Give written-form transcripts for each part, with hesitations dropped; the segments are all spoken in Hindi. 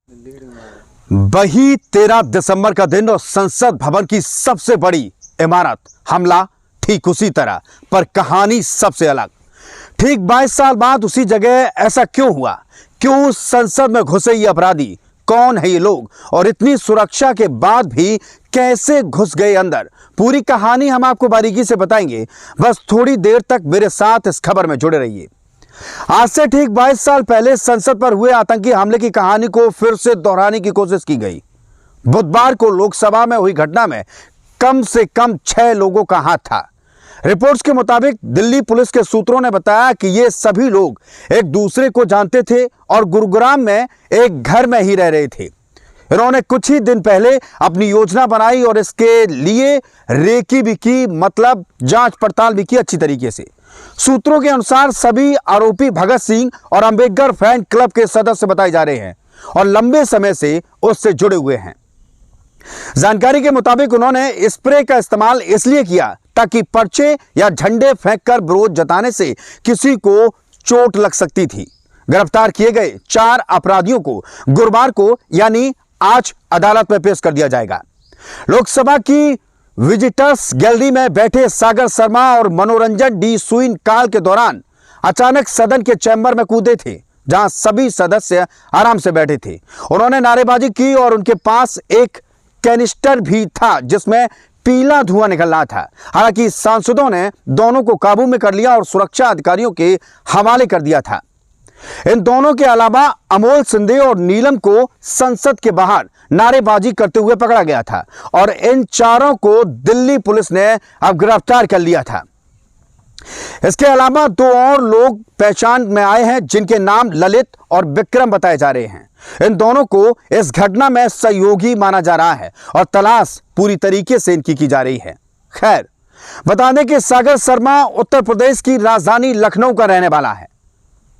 वही 13 दिसंबर का दिन और संसद भवन की सबसे बड़ी इमारत, हमला ठीक उसी तरह, पर कहानी सबसे अलग। ठीक 22 साल बाद उसी जगह ऐसा क्यों हुआ? क्यों संसद में घुसे ये अपराधी? कौन है ये लोग और इतनी सुरक्षा के बाद भी कैसे घुस गए अंदर? पूरी कहानी हम आपको बारीकी से बताएंगे, बस थोड़ी देर तक मेरे साथ इस खबर में जुड़े रहिए। आज से ठीक 22 साल पहले संसद पर हुए आतंकी हमले की कहानी को फिर से दोहराने की कोशिश की गई। बुधवार को लोकसभा में हुई घटना में कम से कम 6 लोगों का हाथ था। रिपोर्ट्स के मुताबिक दिल्ली पुलिस के सूत्रों ने बताया कि ये सभी लोग एक दूसरे को जानते थे और गुरुग्राम में एक घर में ही रह रहे थे। इन्होंने कुछ ही दिन पहले अपनी योजना बनाई और इसके लिए रेकी भी की, मतलब जांच पड़ताल भी की अच्छी तरीके से। सूत्रों के अनुसार सभी आरोपी भगत सिंह और अंबेडकर फैन क्लब के सदस्य बताए जा रहे हैं और लंबे समय से उससे जुड़े हुए हैं। जानकारी के मुताबिक उन्होंने स्प्रे का इस्तेमाल इसलिए किया ताकि पर्चे या झंडे फेंककर विरोध जताने से किसी को चोट लग सकती थी। गिरफ्तार किए गए 4 अपराधियों को गुरुवार को यानी आज अदालत में पेश कर दिया जाएगा। लोकसभा की विजिटर्स गैलरी में बैठे सागर शर्मा और मनोरंजन डी सुइन काल के दौरान अचानक सदन के चैम्बर में कूदे थे, जहां सभी सदस्य आराम से बैठे थे। उन्होंने नारेबाजी की और उनके पास एक कैनिस्टर भी था जिसमें पीला धुआं निकल रहा था। हालांकि सांसदों ने दोनों को काबू में कर लिया और सुरक्षा अधिकारियों के हवाले कर दिया था। इन दोनों के अलावा अमोल सिंधे और नीलम को संसद के बाहर नारेबाजी करते हुए पकड़ा गया था और इन चारों को दिल्ली पुलिस ने अब गिरफ्तार कर लिया था। इसके अलावा 2 और लोग पहचान में आए हैं जिनके नाम ललित और विक्रम बताए जा रहे हैं। इन दोनों को इस घटना में सहयोगी माना जा रहा है और तलाश पूरी तरीके से इनकी की जा रही है। खैर, बता दें कि सागर शर्मा उत्तर प्रदेश की राजधानी लखनऊ का रहने वाला है।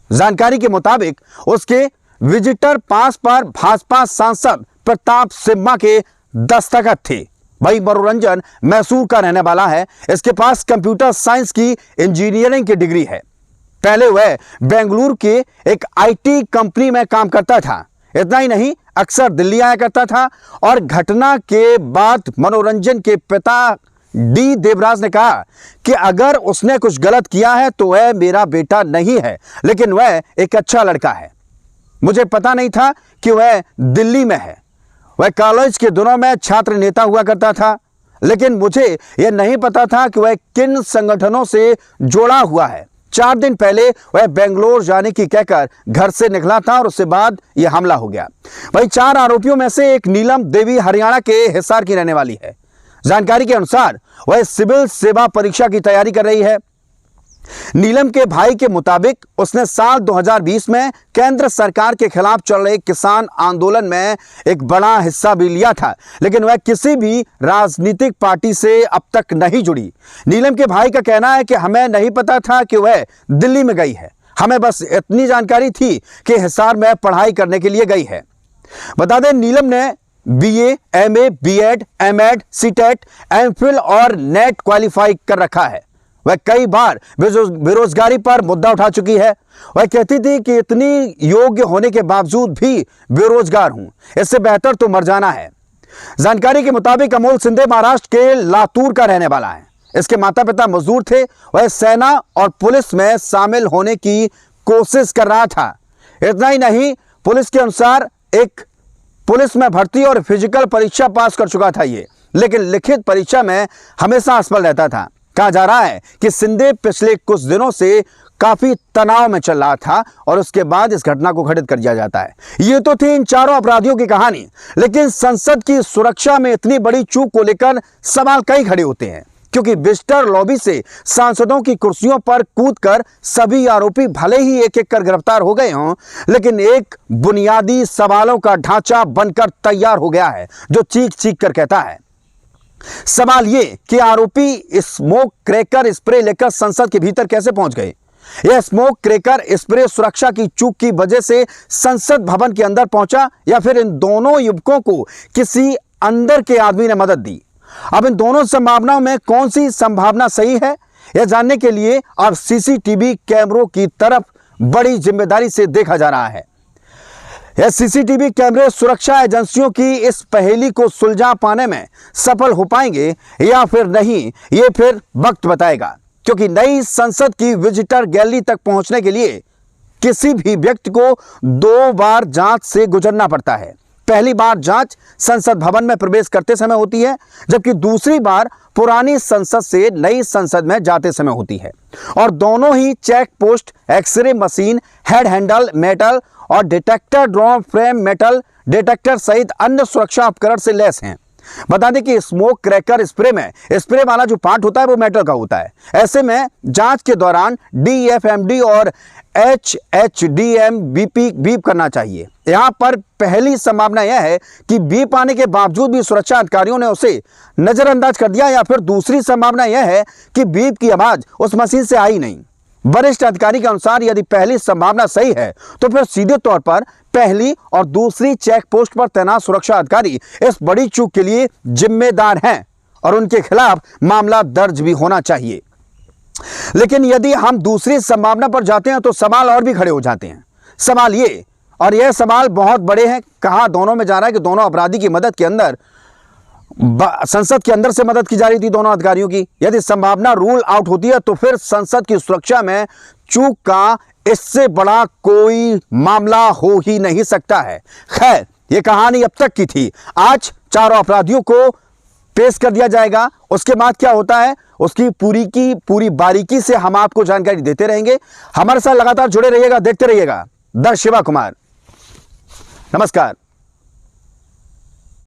जानकारी के मुताबिक उसके विजिटर पास पर भाजपा सांसद प्रताप सिम्हा के दस्तखत थे। वही मनोरंजन मैसूर का रहने वाला है। इसके पास कंप्यूटर साइंस की इंजीनियरिंग की डिग्री है। पहले वह बेंगलुरु के एक आईटी कंपनी में काम करता था। इतना ही नहीं, अक्सर दिल्ली आया करता था और घटना के बाद मनोरंजन के पिता डी देवराज ने कहा कि अगर उसने कुछ गलत किया है तो वह मेरा बेटा नहीं है, लेकिन वह एक अच्छा लड़का है। मुझे पता नहीं था कि वह दिल्ली में है। वह कॉलेज के दिनों में छात्र नेता हुआ करता था, लेकिन मुझे यह नहीं पता था कि वह किन संगठनों से जुड़ा हुआ है। 4 दिन पहले वह बेंगलोर जाने की कहकर घर से निकला था और उसके बाद यह हमला हो गया। वही 4 आरोपियों में से एक नीलम देवी हरियाणा के हिसार की रहने वाली है। जानकारी के अनुसार वह सिविल सेवा परीक्षा की तैयारी कर रही है। नीलम के भाई के मुताबिक उसने साल 2020 में केंद्र सरकार के खिलाफ चल रहे किसान आंदोलन में एक बड़ा हिस्सा भी लिया था, लेकिन वह किसी भी राजनीतिक पार्टी से अब तक नहीं जुड़ी। नीलम के भाई का कहना है कि हमें नहीं पता था कि वह दिल्ली में गई है। हमें बस इतनी जानकारी थी कि हिसार में पढ़ाई करने के लिए गई है। बता दें, नीलम ने BA, MA, BEd, MEd, CTET, MPhil और नेट क्वालिफाई कर रखा है। वह कई बार बेरोजगारी पर मुद्दा उठा चुकी है। वह कहती थी कि इतनी योग्य होने के बावजूद भी बेरोजगार हूं, इससे बेहतर तो मर जाना है। जानकारी के मुताबिक अमोल सिंधे महाराष्ट्र के लातूर का रहने वाला है। इसके माता पिता मजदूर थे। वह सेना और पुलिस में शामिल होने की कोशिश कर रहा था। इतना ही नहीं, पुलिस के अनुसार एक पुलिस में भर्ती और फिजिकल परीक्षा पास कर चुका था ये, लेकिन लिखित परीक्षा में हमेशा असफल रहता था। कहा जा रहा है कि सिंधे पिछले कुछ दिनों से काफी तनाव में चल रहा था और उसके बाद इस घटना को घटित कर दिया जाता है। ये तो थी इन चारों अपराधियों की कहानी, लेकिन संसद की सुरक्षा में इतनी बड़ी चूक को लेकर सवाल कई खड़े होते हैं, क्योंकि विजिटर लॉबी से सांसदों की कुर्सियों पर कूदकर सभी आरोपी भले ही एक एक कर गिरफ्तार हो गए हों, लेकिन एक बुनियादी सवालों का ढांचा बनकर तैयार हो गया है जो चीख चीख कर कहता है। सवाल ये कि आरोपी स्मोक क्रैकर स्प्रे लेकर संसद के भीतर कैसे पहुंच गए? यह स्मोक क्रैकर स्प्रे सुरक्षा की चूक की वजह से संसद भवन के अंदर पहुंचा या फिर इन दोनों युवकों को किसी अंदर के आदमी ने मदद दी? अब इन दोनों संभावनाओं में कौन सी संभावना सही है, यह जानने के लिए अब सीसीटीवी कैमरों की तरफ बड़ी जिम्मेदारी से देखा जा रहा है। यह सीसीटीवी कैमरे सुरक्षा एजेंसियों की इस पहेली को सुलझा पाने में सफल हो पाएंगे या फिर नहीं, ये फिर वक्त बताएगा। क्योंकि नई संसद की विजिटर गैलरी तक पहुंचने के लिए किसी भी व्यक्ति को 2 बार जांच से गुजरना पड़ता है। पहली बार जांच संसद भवन में प्रवेश करते समय होती है, जबकि दूसरी बार पुरानी संसद से नई संसद में जाते समय होती है। और दोनों ही check post X ray machine, head handle metal और detector drone frame metal detector सहित अन्य सुरक्षा उपकरण से लैस हैं। बता दें कि स्मोक क्रैकर स्प्रे में स्प्रे वाला जो पार्ट होता है वो मेटल का होता है। ऐसे में जांच के दौरान DFMD और HHDM बीप करना चाहिए। यहां पर पहली संभावना यह है कि बीप आने के बावजूद भी सुरक्षा अधिकारियों ने उसे नजरअंदाज कर दिया, या फिर दूसरी संभावना यह है कि बीप की आवाज उस मशीन से आई नहीं। वरिष्ठ अधिकारी के अनुसार यदि पहली संभावना सही है तो फिर सीधे तौर पर पहली और दूसरी चेक पोस्ट पर तैनात सुरक्षा अधिकारी इस बड़ी चूक के लिए जिम्मेदार हैं और उनके खिलाफ मामला दर्ज भी होना चाहिए। लेकिन यदि हम दूसरी संभावना पर जाते हैं तो सवाल और भी खड़े हो जाते हैं। सवाल ये, और यह सवाल बहुत बड़े हैं, कहां दोनों में जा रहा है कि दोनों अपराधी की मदद के अंदर संसद के अंदर से मदद की जा रही थी दोनों अधिकारियों की। यदि संभावना रूल आउट होती है तो फिर संसद की सुरक्षा में चूक का इससे बड़ा कोई मामला हो ही नहीं सकता है। खैर, यह कहानी अब तक की थी। आज चारों अपराधियों को पेश कर दिया जाएगा। उसके बाद क्या होता है उसकी पूरी की पूरी बारीकी से हम आपको जानकारी देते रहेंगे। हमारे साथ लगातार जुड़े रहिएगा, देखते रहिएगा द शिवा कुमार। नमस्कार।